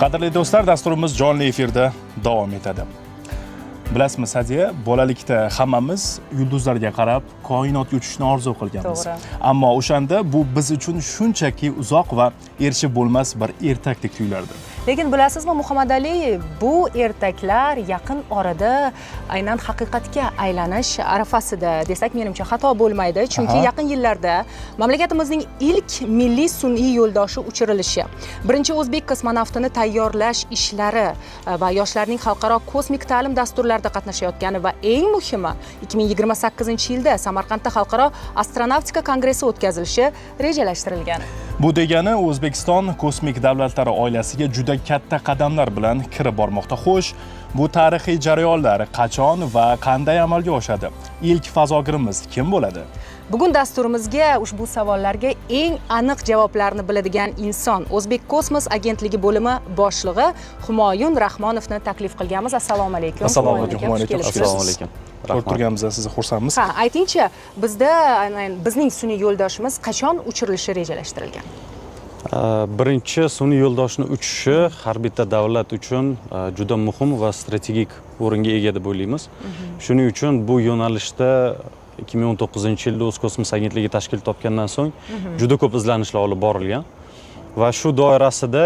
Qadrli do'stlar, dasturimiz jonli efirda davom etadi. Bilasizmi, Sadiya, bolalikda hammamiz yulduzlarga qarab koinotga uchishni orzu qilganmiz. Ammo o'shanda bu biz uchun shunchaki uzoq va erishib bo'lmas bir ertakdek tuyulardi. Lekin bilasizmi, Muhammad Ali, bu ertaklar yaqin orada aynan haqiqatga aylanish arafasida desak menimcha xato bo'lmaydi, chunki yaqin yillarda mamlakatimizning ilk milliy sun'iy yo'ldoshi uchirilishi, birinchi o'zbek kosmonavtini tayyorlash ishlari va yoshlarning xalqaro kosmik ta'lim dasturlarida qatnashayotgani va eng muhimi 2028-yilda Samarqandda xalqaro astronavtika kongressi o'tkazilishi rejalashtirilgan. Bu degani O'zbekiston kosmik davlatlari oilasiga juda katta qadamlar bilan kirib bormoqda. Xo'sh, bu tarixiy jarayonlar qachon va qanday amalga oshadi? Ilk fazogirimiz kim bo'ladi? Bugun dasturimizga ushbu savollarga eng aniq javoblarni biladigan inson, O'zbek kosmos agentligi bo'limi boshlig'i Humoyun Rahmonovni taklif qilganmiz. Assalomu alaykum. Assalomu alaykum. Assalomu alaykum. Ko'rib turganimizda sizni xursandmiz. Aytingchi, bizning sun'iy yo'ldoshimiz qachon uchirilishi rejalashtirilgan? Birinchi sun'iy yo'ldoshni uchishi har bitta davlat uchun juda muhim va strategik o'ringa ega deb o'ylaymiz. Shuning uchun bu yo'nalishda 2019-yilda O'z kosmos agentligi tashkil topgandan so'ng juda ko'p izlanishlar olib borilgan va shu doirasida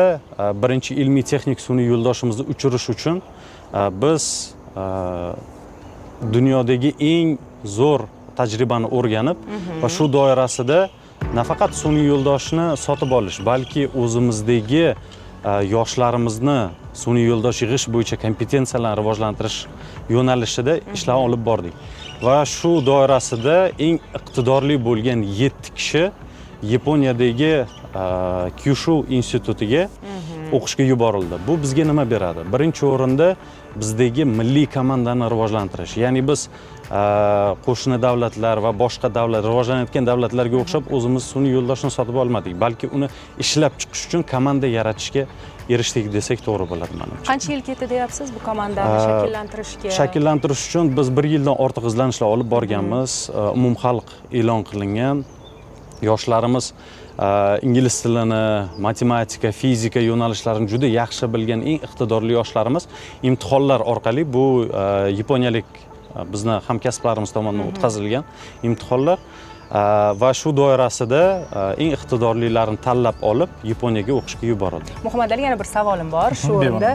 birinchi ilmiy texnik sun'iy yo'ldoshimizni uchirish uchun biz dunyodagi eng zo'r tajribani o'rganib va shu doirasida nafaqat sun'iy yo'ldoshni sotib olish, balki o'zimizdagi yoshlarimizni sun'iy yo'ldosh yig'ish bo'yicha kompetensiyalarni rivojlantirish yo'nalishida ishlar olib bordik. Va shu doirasida eng iqtidorli bo'lgan 7 kishi Yaponiyadagi Kyushu institutiga o'qishga yuborildi. Bu bizga nima beradi? Birinchi o'rinda bizdagi milliy komandani rivojlantirish. Ya'ni biz qo'shni davlatlar va boshqa rivojlanayotgan davlatlarga o'xshab o'zimiz sun'iy yo'ldoshni sotib olmadik, balki uni ishlab chiqish uchun komanda yaratishga erishdik desak to'g'ri bo'ladi menimcha. Qancha yil ketdi deyapsiz bu komandani shakllantirishga? Shakllantirish uchun biz 1 yildan ortiq izlanishlar olib borganmiz. Umumxalq e'lon qilingan. Yoshlarimiz ingliz tilini, matematika, fizika yo'nalishlarini juda yaxshi bilgan eng iqtidorli yoshlarimiz imtihonlar orqali, bu yaponiyalik bizni hamkasblarimiz tomonidan o'tkazilgan imtihonlar va shu doirasida eng iqtidorlilarini tanlab olib Yaponiyaga o'qishga yuborildi. Muhammad Ali, yana bir savolim bor shu o'rinda.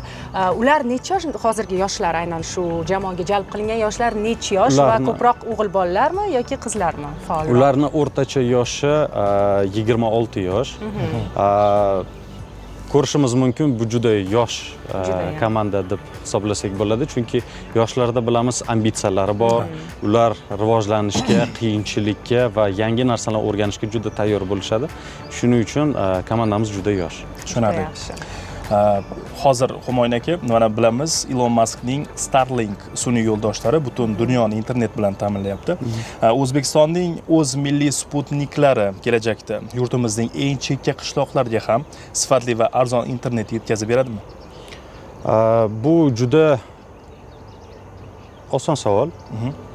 Ular necha yosh, hozirgi yoshlar, aynan shu jamoaga jalb qilingan yoshlar necha yosh va ko'proq o'g'il bolalarmi yoki qizlarmi faollar? Ularning o'rtacha yoshi 26 yosh. Ko'rishimiz mumkin, bu juda yosh komanda deb hisoblasak bo'ladi, chunki yoshlarda bilamiz ambitsiyalari bor, ular rivojlanishga, qiyinchilikka va yangi narsalarni o'rganishga juda tayyor bo'lishadi. Shuning uchun komandamiz juda yosh. Tushunarli. Hozir Humoyun aka, mana bilamiz, Elon Muskning Starlink sun'iy yo'ldoshlari butun dunyoni internet bilan ta'minlayapti. O'zbekistonning o'z milliy sputniklari kelajakda yurtimizning eng chekka qishloqlarga ham sifatli va arzon internet yetkazib beradimi? Bu juda oson savol.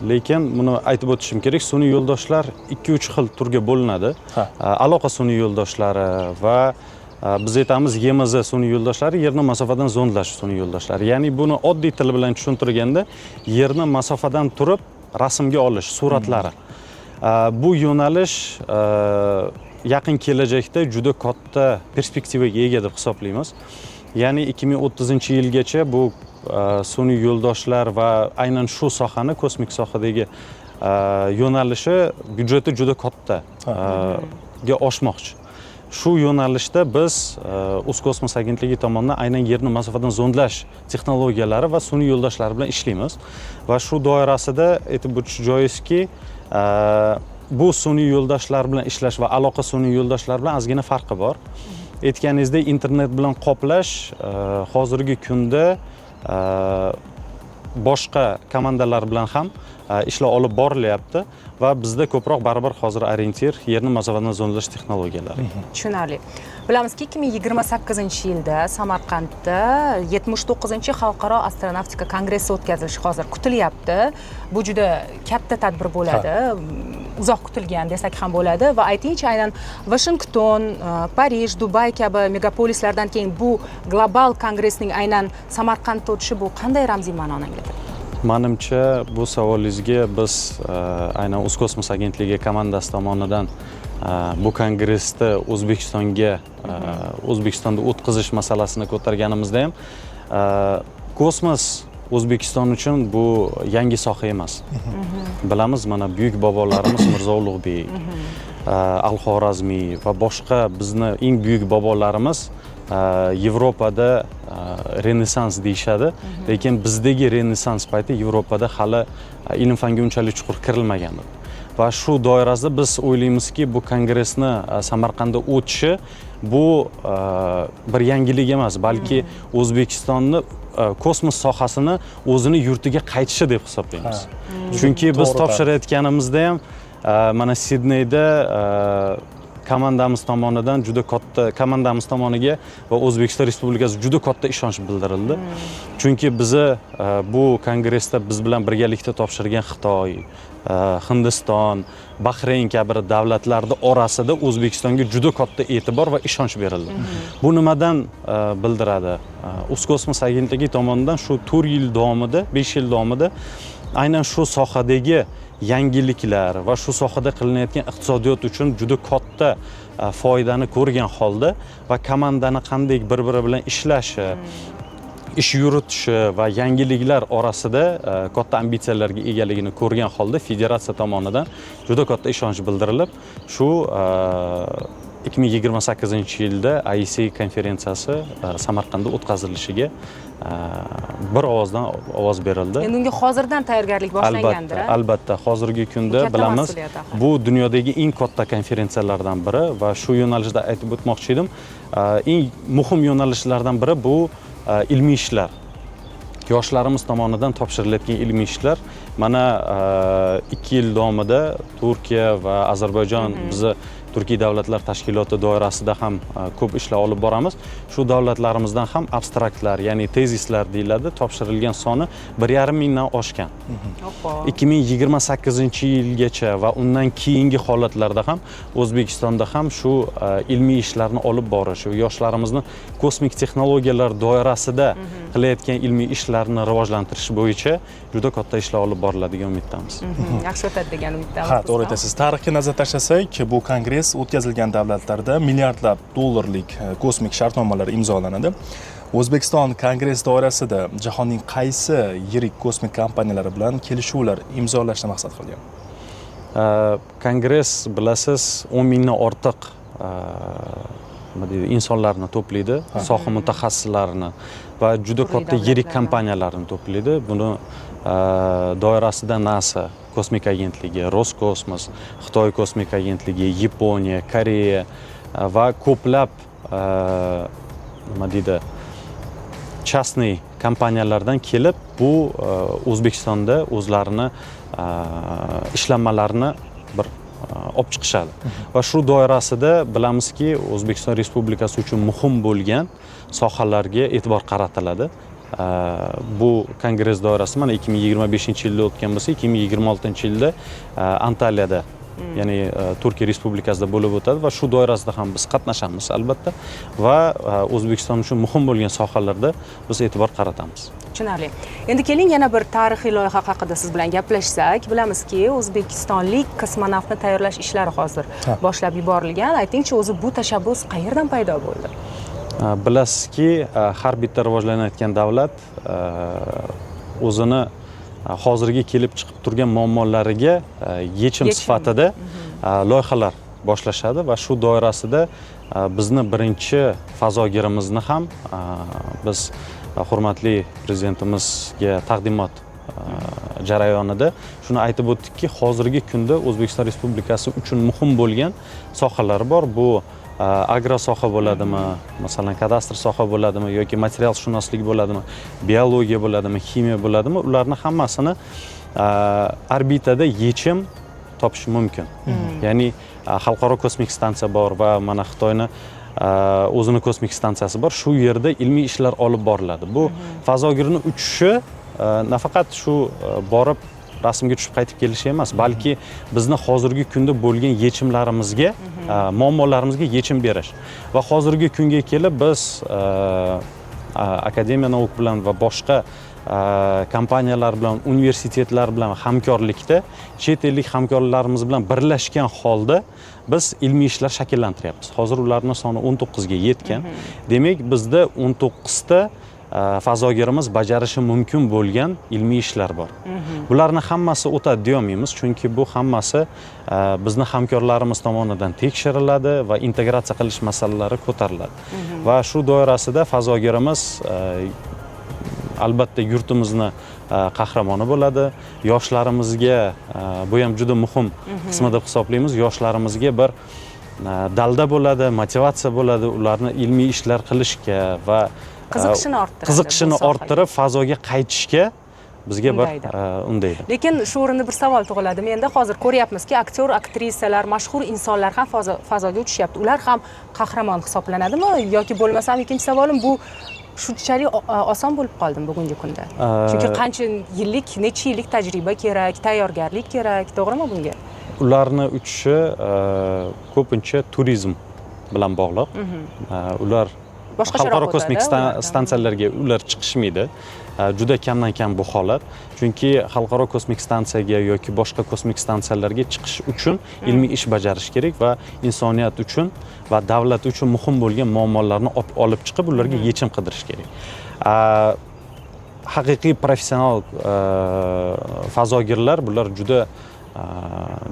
Lekin buni aytib o'tishim kerak. Sun'iy yo'ldoshlar 2-3 xil turga bo'linadi. Aloqa sun'iy yo'ldoshlari va biz aytamiz YMZ sun'iy yo'ldoshlari, yerni masofadan zondlash sun'iy yo'ldoshlari. Ya'ni buni oddiy til bilan tushuntirganda, yerni masofadan turib rasmga olish suratlari. Bu yo'nalish yaqin kelajakda juda katta perspektivaga ega deb hisoblaymiz. Ya'ni 2030-yilgacha bu sun'iy yo'ldoshlar va aynan shu sohani, kosmik sohadagi yo'nalishi byudjeti juda katta ga oshmoqchi. Shu yo'nalishda biz O'z kosmos agentligi tomonidan aynan yerni masofadan zondlash texnologiyalari va sun'iy yo'ldoshlari bilan ishlaymiz. Va shu doirasida aytib o'tish joizki, bu sun'iy yo'ldoshlar bilan ishlash va aloqa sun'iy yo'ldoshlar bilan ozgina farqi bor. Aytganingizdek, internet bilan qoplash hozirgi kunda boshqa komandalar bilan ham ishlar olib borilyapti va bizda ko'proq baribir hozir orientir yerni masofadan zondlash texnologiyalari. Tushunarli. Bilamizki 2028-yilda Samarqandda 79-xalqaro astronavtika kongressi o'tkazilishi hozir kutilyapti. Bu juda katta tadbir bo'ladi. Uzoq kutilgan desak ham bo'ladi va aytingchi, aynan Washington, Parij, Dubay kabi megapolislardan keyin bu global kongressning aynan Samarqandda o'tishi bu qanday ramziy ma'noni anglatadi? Menimcha bu savolingizga biz aynan Uzkosmos agentligi komandasi tomonidan bu kongressda O'zbekistonda o'tkazish masalasini ko'targanimizda ham kosmos O'zbekiston uchun bu yangi soha emas. Bilamiz, mana buyuk bobolarimiz Mirzo Ulug'bek, Al-Xorazmiy va boshqa bizni eng buyuk bobolarimiz Yevropada renessans deyishadi, lekin bizdagi renessans payti Yevropada hali ilm-fanga unchalik chuqur kirilmagan. Va shu doirasida biz o'ylaymizki, bu kongressni Samarqandda o'tishi bu bir yangilik emas, balki O'zbekistonni kosmos sohasini o'zini yurtiga qaytishi deb hisoblaymiz. Chunki biz topshirayotganimizda ham mana Sidneyda komandamiz tomonidan juda katta komandamiz tomoniga va O'zbekiston Respublikasi juda katta ishonch bildirildi. Chunki bizni bu kongressda biz bilan birgalikda topshirgan Xitoy, Hindiston, Bahrayn kabi davlatlarda orasida O'zbekistonga juda katta e'tibor va ishonch berildi. Bu nimadan bildiradi? Uzkosmos agentligi tomonidan shu 4 yil davomida, 5 yil davomida aynan shu sohadagi yangiliklar va shu sohada qilinayotgan iqtisodiyot uchun juda katta foydani ko'rgan holda va komandani qanday bir-biri bilan ishlashi, ish yuritishi va yangiliklar orasida katta ambitsiyalarga egaligini ko'rgan holda federatsiya tomonidan juda katta ishonch bildirilib, shu 2028-yilda IEC konferensiyasi Samarqandda o'tkazilishiga bir ovozdan ovoz berildi. Endi unga hozirdan tayyorgarlik boshlangandir. Albatta, hozirgi kunda bilamiz, bu dunyodagi eng katta konferensiyalardan biri va shu yo'nalishda aytib o'tmoqchi edim. Eng muhim yo'nalishlardan biri bu ilmiy ishlar. Yoshlarimiz tomonidan topshirilayotgan ilmiy ishlar. Mana 2 yil davomida Turkiya va Ozarbayjon bizni Turkiy davlatlar tashkiloti doirasida ham ko'p ishlar olib boramiz. Shu davlatlarimizdan ham abstraktlar, ya'ni tezislar deyiladi, topshirilgan soni 1,5 mingdan oshgan. 2028-yilgacha va undan keyingi holatlarda ham O'zbekistonda ham shu ilmiy ishlarni olib borish, yoshlarimizni kosmik texnologiyalar doirasida qilayotgan ilmiy ishlarni rivojlantirish bo'yicha juda katta ishlar olib boriladigan umiddamiz. Yaxshi o'tadi degan umiddamiz. Ha, to'g'ri aytasiz. Tarixga nazar tashlasak, bu kongress o'tkazilgan davlatlarda milliardlab dollarlik kosmik shartnomalar imzolanadi. O'zbekiston kongress doirasida jahonning qaysi yirik kosmik kompaniyalari bilan kelishuvlar imzolashni maqsad qilgan? Kongress, bilasiz, 10 mingdan ortiq insonlarni to'playdi, soha mutaxassislarini va juda katta yirik kompaniyalarni to'playdi. Buni doirasida NASA kosmik agentligi, Roskosmos, Xitoy kosmik agentligi, Yaponiya, Koreya va ko'plab nima deydi, частный kompaniyalardan kelib bu O'zbekistonda o'zlarini ishlanmalarini bir olib chiqishadi. Va shu doirasida bilamizki, O'zbekiston Respublikasi uchun muhim bo'lgan sohalarga e'tibor qaratiladi. Bu kongress doirasida mana 2025-yilda o'tgan bo'lsa, 2026-yilda Antaliyada, ya'ni Turkiya Respublikasida bo'lib o'tadi va shu doirasida ham biz qatnashamiz albatta va O'zbekiston uchun muhim bo'lgan sohalarda biz e'tibor qaratamiz. Tushunarli. Endi keling yana bir tarixiy loyiha haqida siz bilan gaplashsak. Bilamizki, o'zbekistonlik kosmonavtni tayyorlash ishlari hozir boshlab yuborilgan. Aytingchi, o'zi bu tashabbus qayerdan paydo bo'ldi? Bilasizki, har bitta rivojlanayotgan davlat o'zini hozirgi kelib chiqib turgan muammolariga yechim sifatida loyihalar boshlashadi va shu doirasida bizni birinchi fazogirimizni ham biz hurmatli prezidentimizga taqdimot jarayonida shuni aytib o'tdikki, hozirgi kunda O'zbekiston Respublikasi uchun muhim bo'lgan sohalar bor. Bu agro soha bo'ladimi, masalan kadastr soha bo'ladimi yoki materialshunoslik bo'ladimi, biologiya bo'ladimi, ximiya bo'ladimi, ularni hammasini orbitada yechim topish mumkin. Ya'ni xalqaro kosmik stansiya bor va mana Xitoyni o'zini kosmik stansiyasi bor. Shu yerda ilmiy ishlar olib boriladi. Bu fazogirni uchishi nafaqat shu borib rasmga tushib qaytib kelishi emas, balki bizni hozirgi kunda bo'lgan yechimlarimizga, muammolarimizga yechim berish. Va hozirgi kunga kelib biz Akademiya nauk bilan va boshqa kompaniyalar bilan, universitetlar bilan hamkorlikda chet ellik hamkorlarimiz bilan birlashgan holda biz ilmiy ishlar shakllantiryapmiz. Hozir ularning soni 19 ga yetgan. Demak, bizda 19 ta fazogirimiz bajarishi mumkin bo'lgan ilmiy ishlar bor. Bularning hammasi o'tadi deyolmaymiz, chunki bu hammasi bizni hamkorlarimiz tomonidan tekshiriladi va integratsiya qilish masalalari ko'tariladi. Va shu doirasida fazogirimiz albatta yurtimizni qahramoni bo'ladi. Yoshlarimizga bu ham juda muhim qismi deb hisoblaymiz. Yoshlarimizga bir dalda bo'ladi, motivatsiya bo'ladi, ularni ilmiy ishlar qilishga va qiziqishini orttirib fazoga qaytishga bizga bir undaydi. Lekin shu o'rinda bir savol tug'iladi. Menda hozir ko'ryapmizki, aktyor, aktrisalar, mashhur insonlar ham fazoga uchishyapti. Ular ham qahramon hisoblanadimi yoki bo'lmasam, ikkinchi savolim bu shunchalik oson bo'lib qoldimi bugungi kunda? Chunki qancha yillik, necha yillik tajriba kerak, tayyorgarlik kerak, to'g'rimi bunga? Ularni uchishi ko'pincha turizm bilan bog'liq. Ular xalqaro kosmik stansiyalarga ular chiqishmaydi. Juda kamdan kam bu holat. Chunki xalqaro kosmik stansiyaga yoki boshqa kosmik stansiyalarga chiqish uchun ilmiy ish bajarish kerak va insoniyat uchun va davlat uchun muhim bo'lgan muammolarni olib chiqib, ularga yechim qidirish kerak. Haqiqiy professional fazogirlar bular juda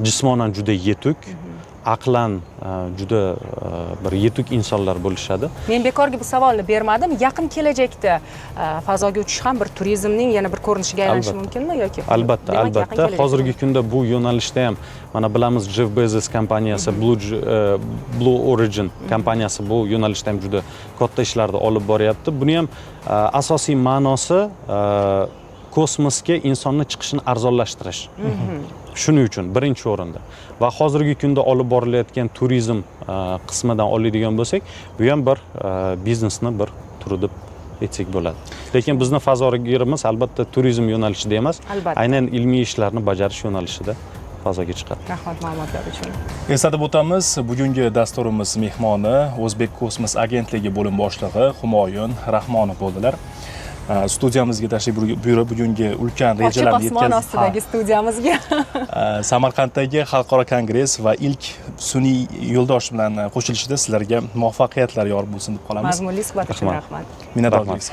jismonan juda yetuk, aqlan juda bir yetuk insonlar bo'lishadi. Men bekorga bu savolni bermadim. Yaqin kelajakda fazoga uchish ham bir turizmning yana bir ko'rinishiga aylanishi mumkinmi yoki? Albatta. Hozirgi kunda bu yo'nalishda ham mana bilamiz Jeff Bezos kompaniyasi, Blue Origin kompaniyasi bu yo'nalishda ham juda katta ishlarni olib boryapti. Buni ham asosiy ma'nosi kosmosga insonni chiqishini arzonlashtirish. Shuning uchun birinchi o'rinda. Va hozirgi kunda olib borilayotgan turizm qismidan oladigan bo'lsak, bu ham bir biznesni bir turi deb aytsak bo'ladi. Lekin bizni fazogirimiz albatta turizm yo'nalishida emas, aynan ilmiy ishlarni bajarish yo'nalishida fazoga chiqadi. Rahmat ma'lumotlar uchun. Eslatib o'tamiz, bugungi dasturimiz mehmoni O'zbek kosmos agentligi bo'lim boshlig'i Humoyun Rahmonov bo'ldilar. Studiyamizga tashrif buyurib bugungi ulkan rejalarni yetkazib, osmon ostidagi studiyamizga Samarqanddagi xalqaro kongress va ilk sun'iy yo'ldosh bilan qo'shilishida sizlarga muvaffaqiyatlar yor bo'lsin deb qolamiz. Mazmunli suhbat uchun rahmat. Minnatdorlik.